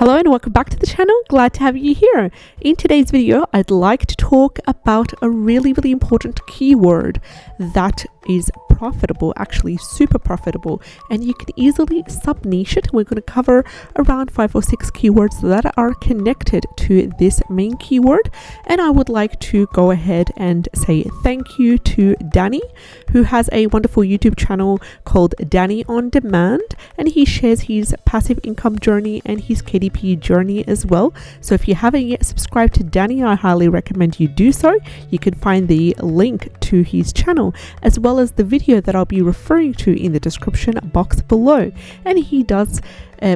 Hello and welcome back to the channel. Glad to have you here. In today's video, I'd like to talk about a really important keyword that is profitable, actually super profitable, and you can easily sub-niche it. We're going to cover around 5 or 6 keywords that are connected to this main keyword, and I would like to go ahead and say thank you to Danny, who has a wonderful YouTube channel called Danny on Demand, and he shares his passive income journey and his KDP journey as well. So if you haven't yet subscribed to Danny, I highly recommend you do so. You can find the link to his channel as well as the video that I'll be referring to in the description box below. And he does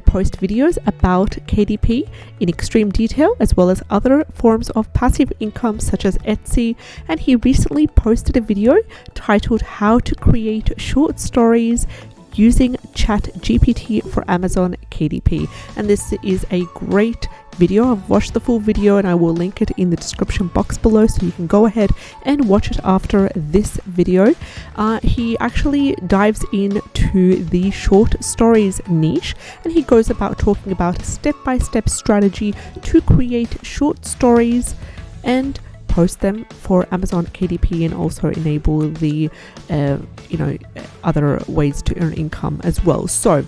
post videos about KDP in extreme detail, as well as other forms of passive income such as Etsy. And he recently posted a video titled How to Create Short Stories Using ChatGPT for Amazon KDP, and this is a great video. I've watched the full video and I will link it in the description box below, so you can go ahead and watch it after this video. He actually dives into the short stories niche, and he goes about talking about a step-by-step strategy to create short stories and post them for Amazon KDP, and also enable the other ways to earn income as well. So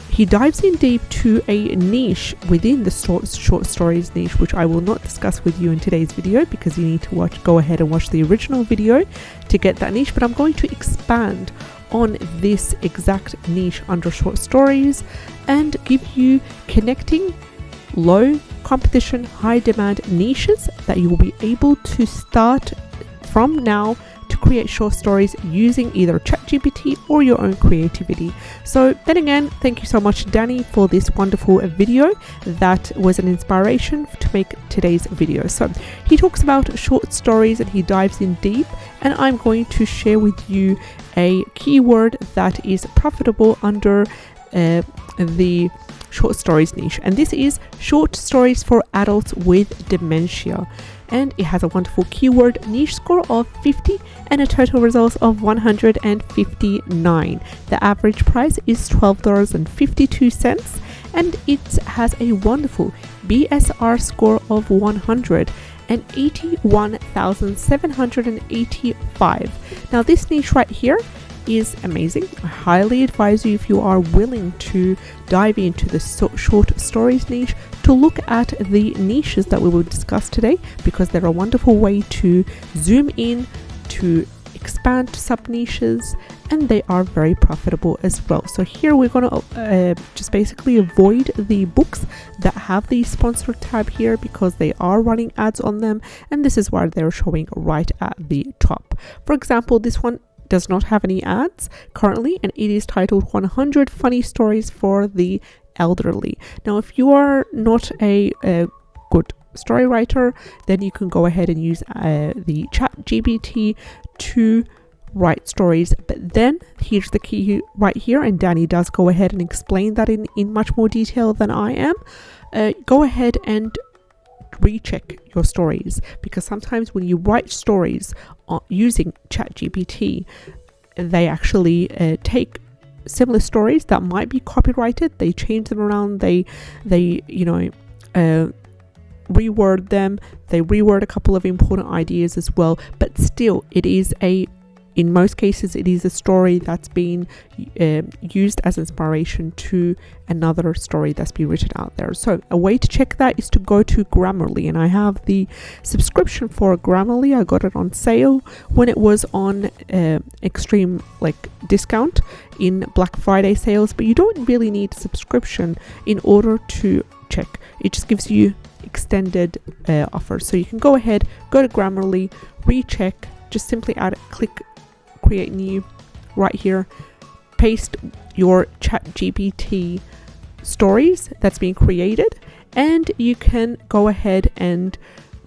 he dives in deep to a niche within the short stories niche, which I will not discuss with you in today's video because you need to go ahead and watch the original video to get that niche. But I'm going to expand on this exact niche under short stories and give you connecting low competition, high demand niches that you will be able to start from now to create short stories using either ChatGPT or your own creativity. So then again, thank you so much, Danny, for this wonderful video that was an inspiration to make today's video. So he talks about short stories and he dives in deep, and I'm going to share with you a keyword that is profitable under the short stories niche, and this is short stories for adults with dementia, and it has a wonderful keyword niche score of 50 and a total results of 159. The average price is $12.52, and it has a wonderful BSR score of 100 and 81,785. Now this niche right here is amazing. I highly advise you, if you are willing to dive into the short stories niche, to look at the niches that we will discuss today, because they're a wonderful way to zoom in, to expand sub niches, and they are very profitable as well. So here we're going to just basically avoid the books that have the sponsor tab here, because they are running ads on them, and this is why they're showing right at the top. For example, this one does not have any ads currently, and it is titled 100 Funny Stories for the Elderly. Now, if you are not a good story writer, then you can go ahead and use the ChatGPT to write stories. But then here's the key right here, and Danny does go ahead and explain that in much more detail than I am. Go ahead and recheck your stories, because sometimes when you write stories using ChatGPT, they actually take similar stories that might be copyrighted, they change them around, they reword them, they reword a couple of important ideas as well, but still it is in most cases it is a story that's been used as inspiration to another story that's been written out there. So a way to check that is to go to Grammarly, and I have the subscription for Grammarly. I got it on sale when it was on extreme discount in Black Friday sales, but you don't really need a subscription in order to check. It just gives you extended offers. So you can go ahead, go to Grammarly, recheck, just simply click create new right here, paste your ChatGPT stories that's being created, and you can go ahead and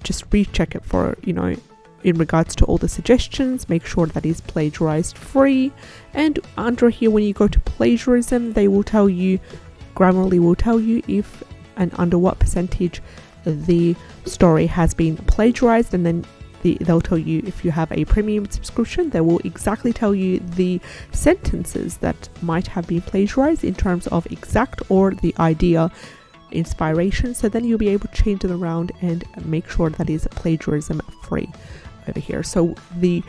just recheck it for in regards to all the suggestions. Make sure that is plagiarized free, and under here when you go to plagiarism, they will tell you, Grammarly will tell you if and under what percentage the story has been plagiarized, and then they'll tell you, if you have a premium subscription, they will exactly tell you the sentences that might have been plagiarized in terms of exact or the idea inspiration. So then you'll be able to change it around and make sure that is plagiarism free over here. So the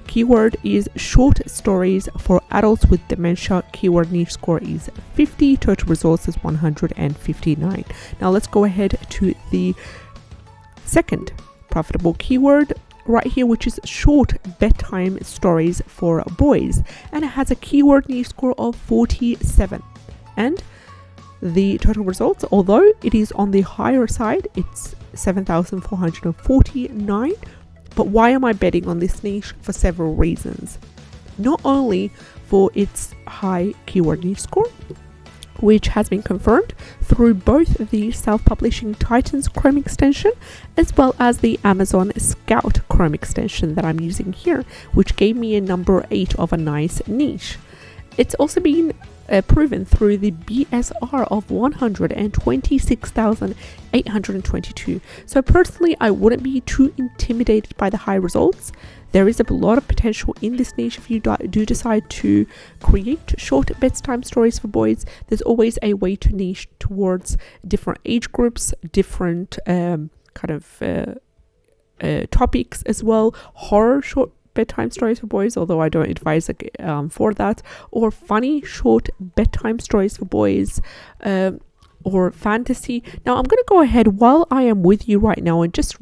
keyword is short stories for adults with dementia. Keyword niche score is 50. Total results is 159. Now let's go ahead to the second profitable keyword right here, which is short bedtime stories for boys, and it has a keyword niche score of 47. And the total results, although it is on the higher side, it's 7,449. But why am I betting on this niche? For several reasons. Not only for its high keyword niche score, which has been confirmed through both the self-publishing Titans Chrome extension as well as the Amazon Scout Chrome extension that I'm using here, which gave me a number 8 of a nice niche. It's also been proven through the BSR of 126,822. So personally, I wouldn't be too intimidated by the high results. There is a lot of potential in this niche if you do decide to create short bedtime stories for boys. There's always a way to niche towards different age groups, different topics as well. Horror short bedtime stories for boys, although I don't advise for that, or funny short bedtime stories for boys, or fantasy. Now I'm going to go ahead while I am with you right now and just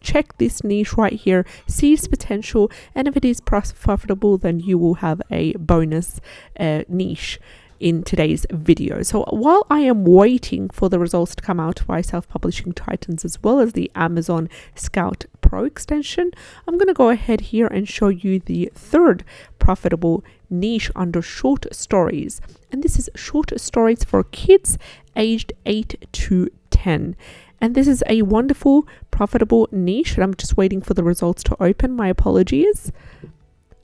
check this niche right here, see its potential, and if it is profitable, then you will have a bonus niche in today's video. So while I am waiting for the results to come out by self-publishing Titans as well as the Amazon Scout Pro extension, I'm going to go ahead here and show you the third profitable niche under short stories. And this is short stories for kids aged 8 to 10. And this is a wonderful, profitable niche. And I'm just waiting for the results to open. My apologies.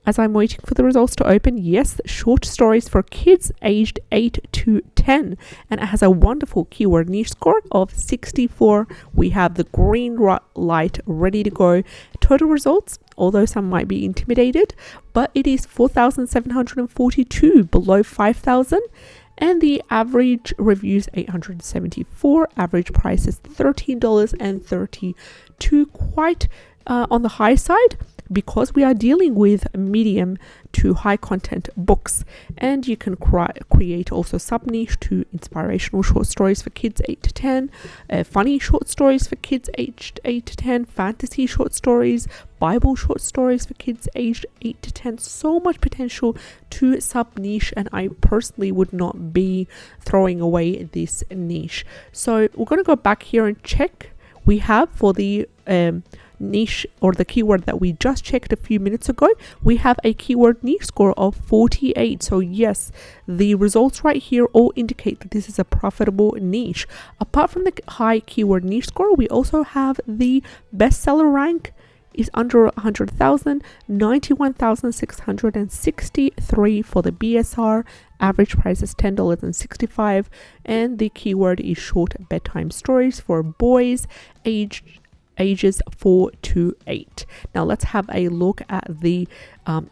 As I'm waiting for the results to open, yes, short stories for kids aged 8 to 10. And it has a wonderful keyword niche score of 64. We have the green light ready to go. Total results, although some might be intimidated, but it is 4,742, below 5,000. And the average reviews 874. Average price is $13.32. Quite on the high side, because we are dealing with medium to high content books, and you can create also sub niche to inspirational short stories for kids 8 to 10, funny short stories for kids aged 8 to 10, fantasy short stories, Bible short stories for kids aged 8 to 10. So much potential to sub niche, and I personally would not be throwing away this niche. So we're going to go back here and check. We have for the niche or the keyword that we just checked a few minutes ago, we have a keyword niche score of 48. So yes, the results right here all indicate that this is a profitable niche. Apart from the high keyword niche score, we also have the bestseller rank is under 100,000, 91,663 for the BSR. Average price is $10.65, and the keyword is short bedtime stories for boys ages 4 to 8. Now let's have a look at the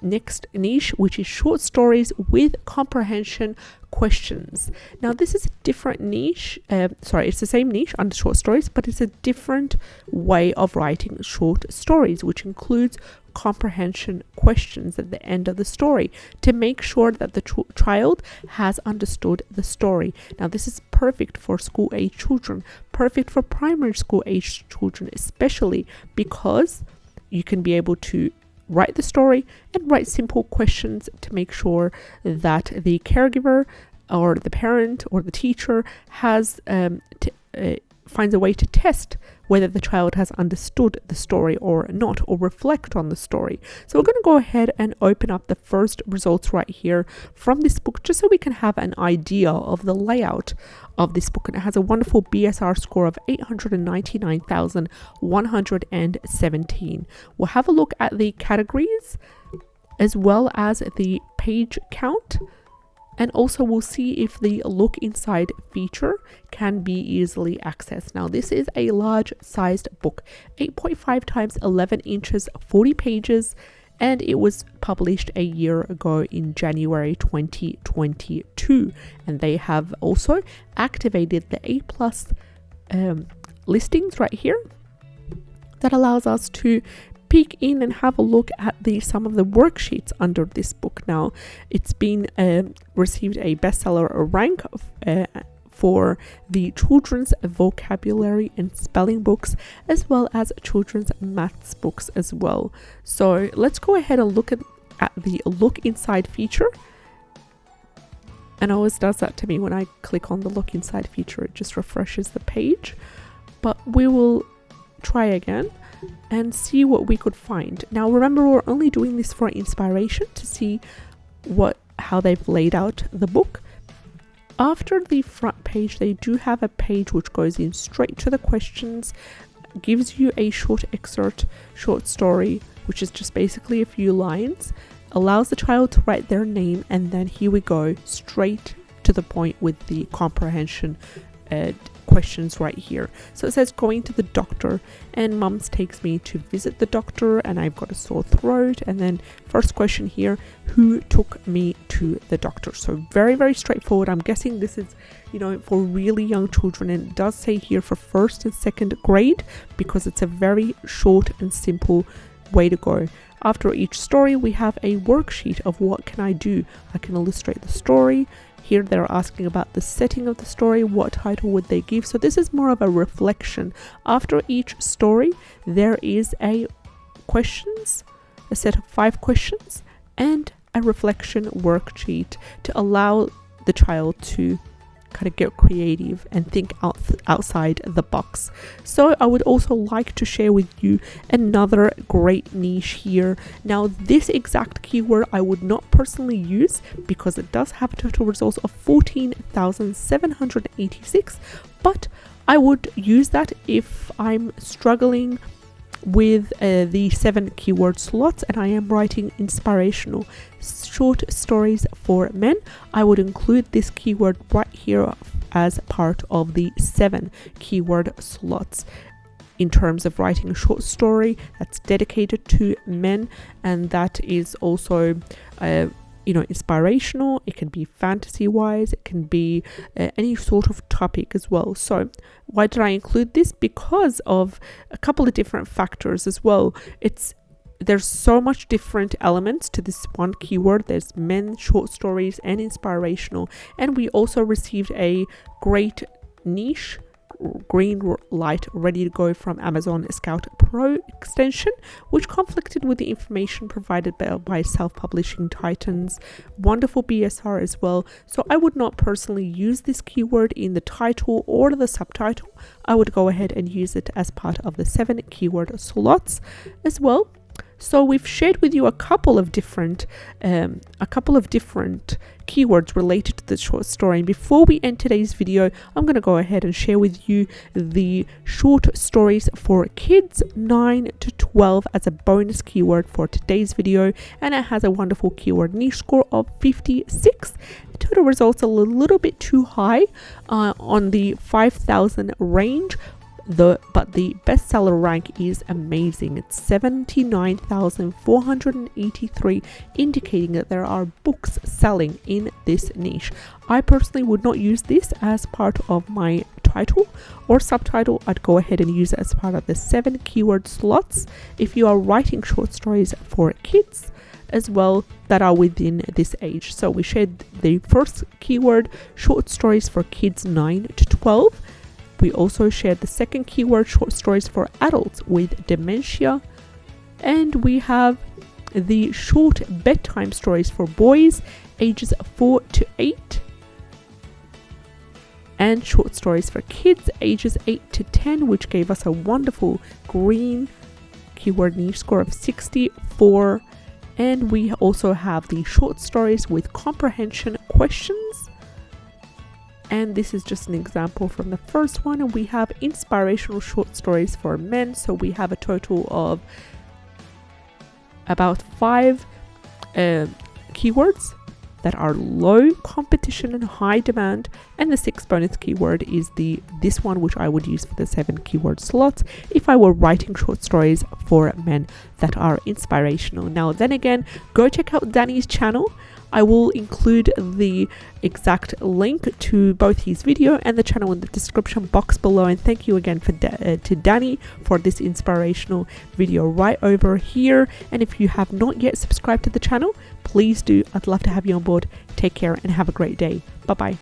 next niche, which is short stories with comprehension questions. Now this is a different niche. It's the same niche under short stories, but it's a different way of writing short stories, which includes comprehension questions at the end of the story to make sure that the child has understood the story. Now this is perfect for school age children, perfect for primary school age children, especially because you can be able to write the story and write simple questions to make sure that the caregiver or the parent or the teacher has finds a way to test whether the child has understood the story or not, or reflect on the story. So we're going to go ahead and open up the first results right here from this book, just so we can have an idea of the layout of this book. And it has a wonderful BSR score of 899,117. We'll have a look at the categories as well as the page count. And also we'll see if the look inside feature can be easily accessed. Now this is a large sized book, 8.5 times 11 inches, 40 pages. and it was published a year ago in January 2022. And they have also activated the A+ listings right here that allows us to peek in and have a look at some of the worksheets under this book. Now, it's been received a bestseller rank for the children's vocabulary and spelling books, as well as children's maths books as well. So let's go ahead and look at the look inside feature. And it always does that to me when I click on the look inside feature. It just refreshes the page. But we will try again and see what we could find. Now remember, we're only doing this for inspiration to see how they've laid out the book. After the front page, they do have a page which goes in straight to the questions, gives you a short excerpt, short story, which is just basically a few lines, allows the child to write their name, and then here we go straight to the point with the comprehension questions right here. So it says, going to the doctor, and mums takes me to visit the doctor and I've got a sore throat. And then first question here, who took me to the doctor? So very, very straightforward. I'm guessing this is, for really young children, and it does say here for first and second grade, because it's a very short and simple way to go. After each story, we have a worksheet of what can I do. I can illustrate the story. Here they're asking about the setting of the story, what title would they give. So this is more of a reflection. After each story, there is a set of 5 questions and a reflection worksheet to allow the child to kind of get creative and think outside the box. So I would also like to share with you another great niche here. Now, this exact keyword I would not personally use because it does have total results of 14,786, but I would use that if I'm struggling with the 7 keyword slots and I am writing inspirational short stories for men. I would include this keyword right here as part of the 7 keyword slots in terms of writing a short story that's dedicated to men, and that is also inspirational. It can be fantasy wise, it can be any sort of topic as well. So why did I include this? Because of a couple of different factors as well. There's so much different elements to this one keyword. There's men, short stories, and inspirational. And we also received a great niche green light ready to go from Amazon Scout Pro extension, which conflicted with the information provided by self-publishing titans. Wonderful BSR as well. So I would not personally use this keyword in the title or the subtitle. I would go ahead and use it as part of the 7 keyword slots as well. So we've shared with you a couple of different keywords related to the short story. And before we end today's video, I'm going to go ahead and share with you the short stories for kids 9 to 12 as a bonus keyword for today's video. And it has a wonderful keyword niche score of 56. Total results a little bit too high on the 5,000 range. But the bestseller rank is amazing. It's 79,483, indicating that there are books selling in this niche. I personally would not use this as part of my title or subtitle. I'd go ahead and use it as part of the 7 keyword slots if you are writing short stories for kids as well that are within this age. So we shared the first keyword, short stories for kids 9 to 12. We also shared the second keyword, short stories for adults with dementia. And we have the short bedtime stories for boys ages 4 to 8. And short stories for kids ages 8 to 10, which gave us a wonderful green keyword niche score of 64. And we also have the short stories with comprehension questions. And this is just an example from the first one. And we have inspirational short stories for men. So we have a total of about 5 keywords that are low competition and high demand. And the sixth bonus keyword is this one, which I would use for the 7 keyword slots if I were writing short stories for men that are inspirational. Now, then again, go check out Danny's channel. I will include the exact link to both his video and the channel in the description box below. And thank you again to Danny for this inspirational video right over here. And if you have not yet subscribed to the channel, please do. I'd love to have you on board. Take care and have a great day. Bye bye.